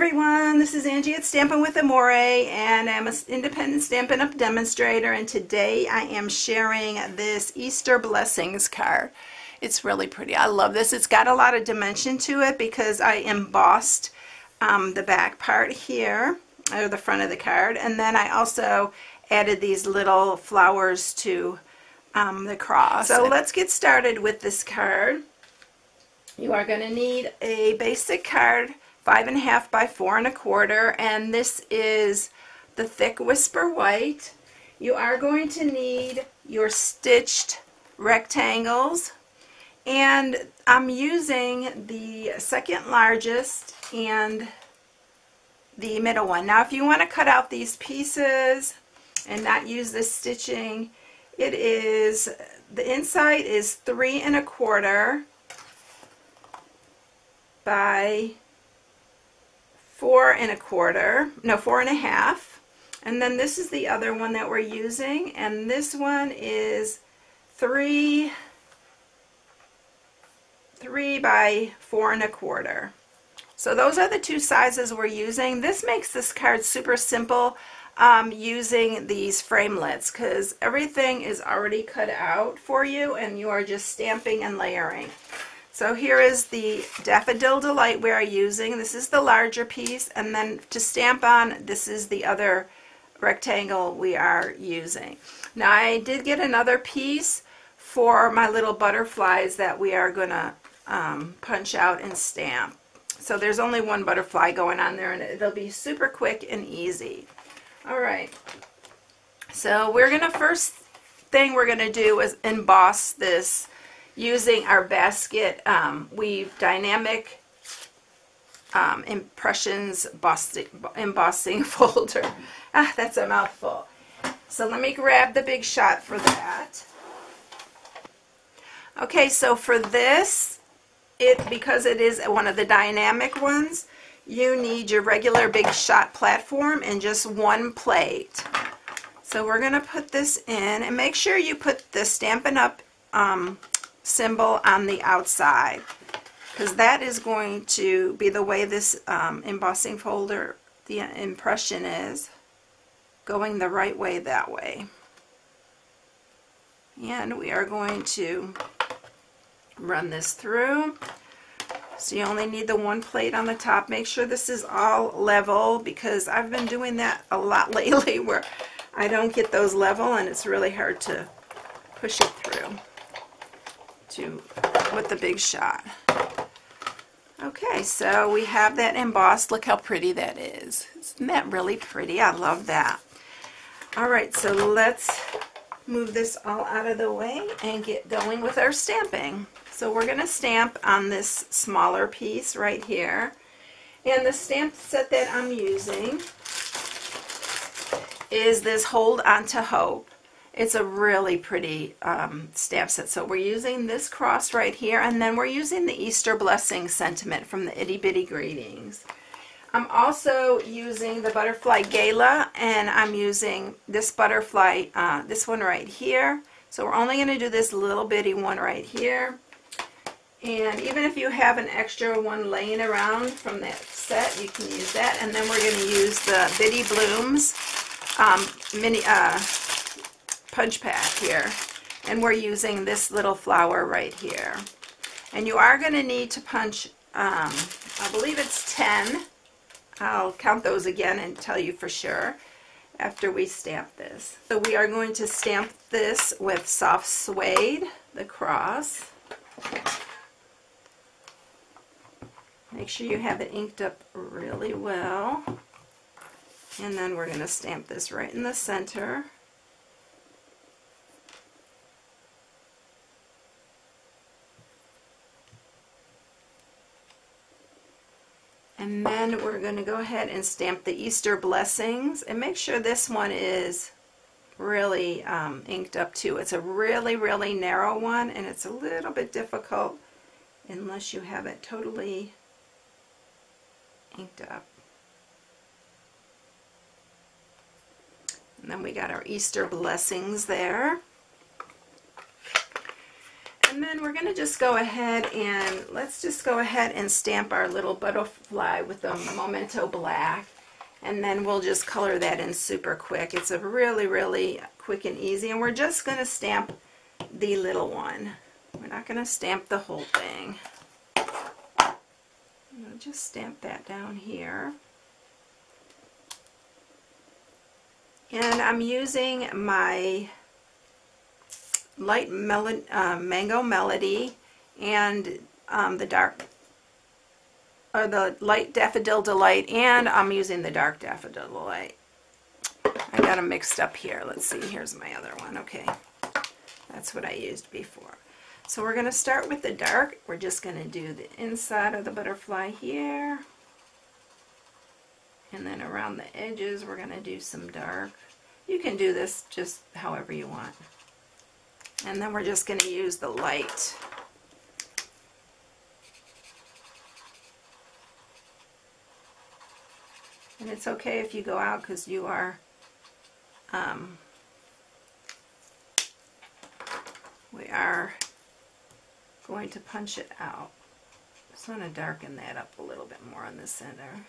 everyone, this is Angie at Stampin' with Amore, and I'm an independent Stampin' Up demonstrator, and today I am sharing this Easter Blessings card. It's really pretty. I love this. It's got a lot of dimension to it because I embossed the back part here, or the front of the card, and then I also added these little flowers to the cross. So let's get started with this card. You are going to need a basic card, 5.5 by 4 1/4, and this is the thick Whisper White. You are going to need your stitched rectangles, and I'm using the second largest and the middle one. Now if you want to cut out these pieces and not use this stitching, it is, the inside is 3 1/4 by 4 1/4, no, 4 1/2, and then this is the other one that we're using, and this one is 3 by 4 1/4. So those are the two sizes we're using. This makes this card super simple using these framelits because everything is already cut out for you and you are just stamping and layering. So here is the Daffodil Delight we are using. This is the larger piece, and then to stamp on, this is the other rectangle we are using. Now I did get another piece for my little butterflies that we are going to punch out and stamp. So there's only one butterfly going on there, and it'll be super quick and easy. Alright, so first thing we're going to do is emboss this using our basket weave dynamic impressions embossing folder. That's a mouthful. So let me grab the big shot for that. Okay, so for this, because it is one of the dynamic ones, you need your regular big shot platform and just one plate. So we're going to put this in, and make sure you put the Stampin' Up symbol on the outside, because that is going to be the way this embossing folder, the impression is going the right way that way. And we are going to run this through. So you only need the one plate on the top. Make sure this is all level, because I've been doing that a lot lately where I don't get those level and it's really hard to push it through with the big shot. Okay, so we have that embossed. Look how pretty that is. Isn't that really pretty? I love that. Alright, so let's move this all out of the way and get going with our stamping. So we're going to stamp on this smaller piece right here. And the stamp set that I'm using is this Hold On to Hope. It's a really pretty stamp set. So we're using this cross right here, and then we're using the Easter Blessing sentiment from the Itty Bitty Greetings. I'm also using the Butterfly Gala, and I'm using this butterfly, this one right here. So we're only going to do this little bitty one right here. And even if you have an extra one laying around from that set, you can use that. And then we're going to use the Bitty Blooms mini punch pack here, and we're using this little flower right here. And you are going to need to punch, I believe it's 10. I'll count those again and tell you for sure after we stamp this. So we are going to stamp this with Soft Suede, the cross. Make sure you have it inked up really well. And then we're going to stamp this right in the center. And then we're going to go ahead and stamp the Easter Blessings, and make sure this one is really inked up too. It's a really, really narrow one, and it's a little bit difficult unless you have it totally inked up. And then we got our Easter Blessings there. And And then we're going to just go ahead and let's just go ahead and stamp our little butterfly with the Memento Black. And then we'll just color that in super quick. It's a really, really quick and easy. And we're just going to stamp the little one. We're not going to stamp the whole thing. I'll just stamp that down here. And I'm using my light Mango Melody and the light Daffodil Delight, and I'm using the dark Daffodil Delight. I got them mixed up here. Let's see, here's my other one. Okay, that's what I used before. So we're going to start with the dark. We're just going to do the inside of the butterfly here. And then around the edges we're going to do some dark. You can do this just however you want. And then we're just going to use the light. And it's okay if you go out because you are we are going to punch it out. Just want to darken that up a little bit more in the center.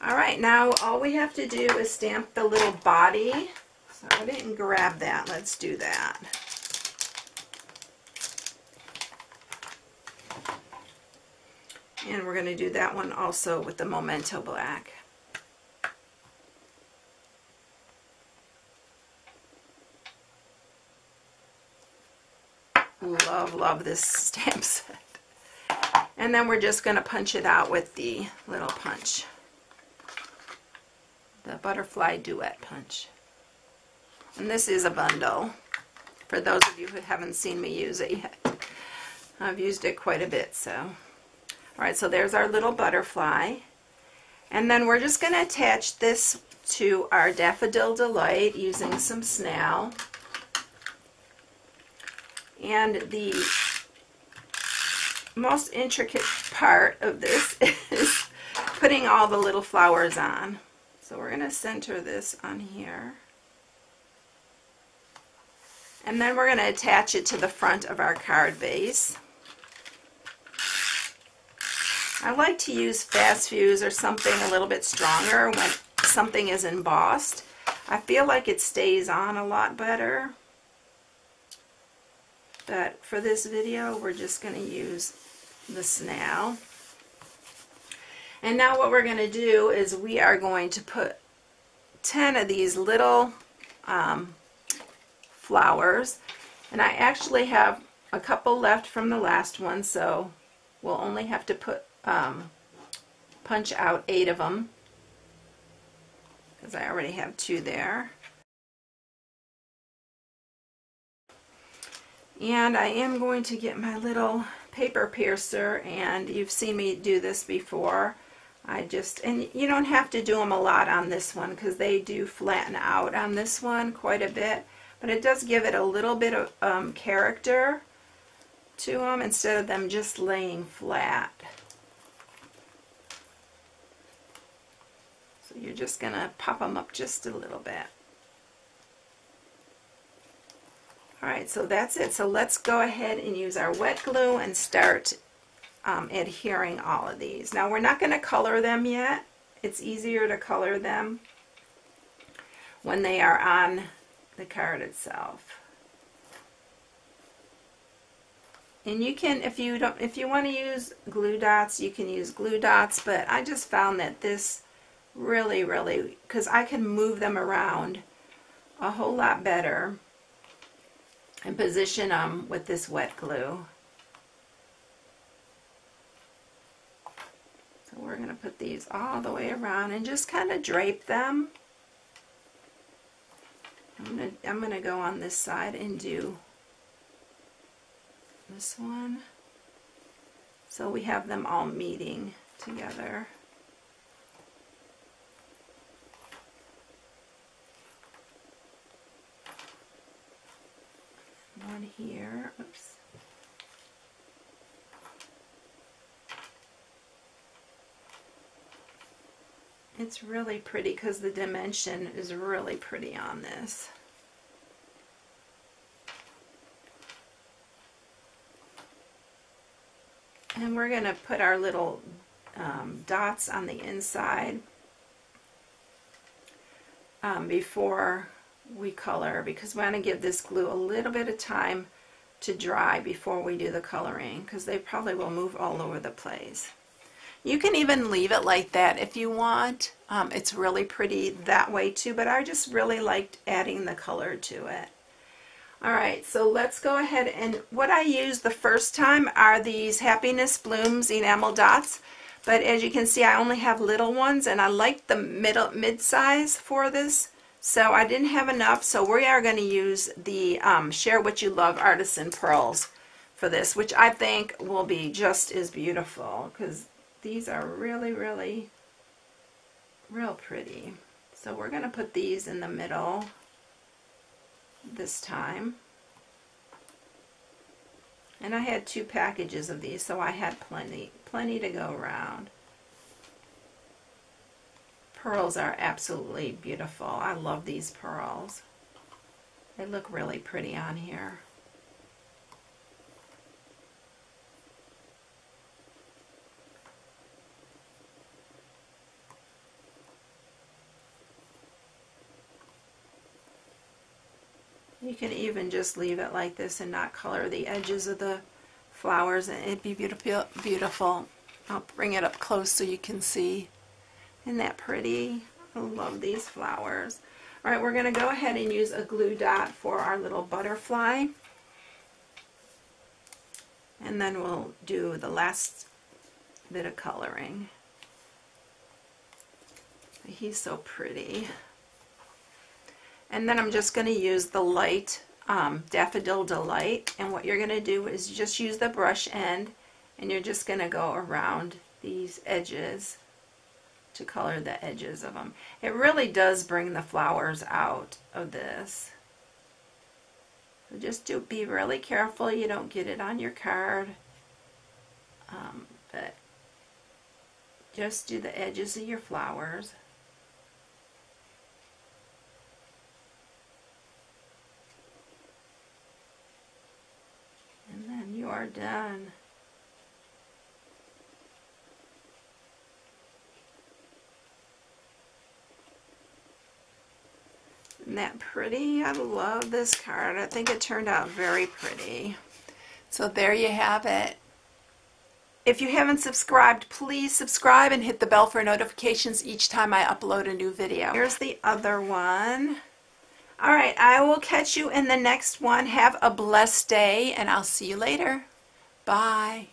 Alright, now all we have to do is stamp the little body. So I didn't grab that. Let's do that. And we're going to do that one also with the Memento Black. Love, love this stamp set. And then we're just going to punch it out with the little punch. The Butterfly Duet Punch. And this is a bundle, for those of you who haven't seen me use it yet. I've used it quite a bit, so. Alright, so there's our little butterfly. And then we're just going to attach this to our Daffodil Delight using some snail. And the most intricate part of this is putting all the little flowers on. So we're going to center this on here. And then we're going to attach it to the front of our card base. I like to use fast fuse or something a little bit stronger when something is embossed. I feel like it stays on a lot better. But for this video, we're just going to use the snail. And now what we're going to do is we are going to put 10 of these little flowers. And I actually have a couple left from the last one, so we'll only have to put punch out 8 of them because I already have 2 there. And I am going to get my little paper piercer, and you've seen me do this before. And you don't have to do them a lot on this one because they do flatten out on this one quite a bit, but it does give it a little bit of character to them instead of them just laying flat. So you're just going to pop them up just a little bit. Alright, so that's it. So let's go ahead and use our wet glue and start adhering all of these. Now we're not going to color them yet. It's easier to color them when they are on the card itself. And you can, if you want to use glue dots, you can use glue dots, but I just found that this really, because I can move them around a whole lot better and position them with this wet glue. So we're going to put these all the way around and just kind of drape them. I'm going to go on this side and do this one. So we have them all meeting together. One here. Oops. It's really pretty because the dimension is really pretty on this. And we're going to put our little dots on the inside before we color, because we want to give this glue a little bit of time to dry before we do the coloring, because they probably will move all over the place. You can even leave it like that if you want. It's really pretty that way too, but I just really liked adding the color to it. Alright, so let's go ahead, and what I used the first time are these Happiness Blooms enamel dots, but as you can see I only have little ones, and I like the mid-size for this, so I didn't have enough, so we are going to use the Share What You Love Artisan Pearls for this, which I think will be just as beautiful, because these are really, really, real pretty. So we're going to put these in the middle this time. And I had 2 packages of these, so I had plenty to go around. Pearls are absolutely beautiful. I love these pearls. They look really pretty on here. You can even just leave it like this and not color the edges of the flowers, and it'd be beautiful. Beautiful. I'll bring it up close so you can see. Isn't that pretty? I love these flowers. Alright, we're going to go ahead and use a glue dot for our little butterfly. And then we'll do the last bit of coloring. He's so pretty. And then I'm just going to use the light Daffodil Delight, and what you're going to do is just use the brush end, and you're just going to go around these edges to color the edges of them. It really does bring the flowers out of this. So just be really careful you don't get it on your card, but just do the edges of your flowers. And then you are done. Isn't that pretty? I love this card. I think it turned out very pretty. So there you have it. If you haven't subscribed, please subscribe and hit the bell for notifications each time I upload a new video. Here's the other one. Alright, I will catch you in the next one. Have a blessed day, and I'll see you later. Bye.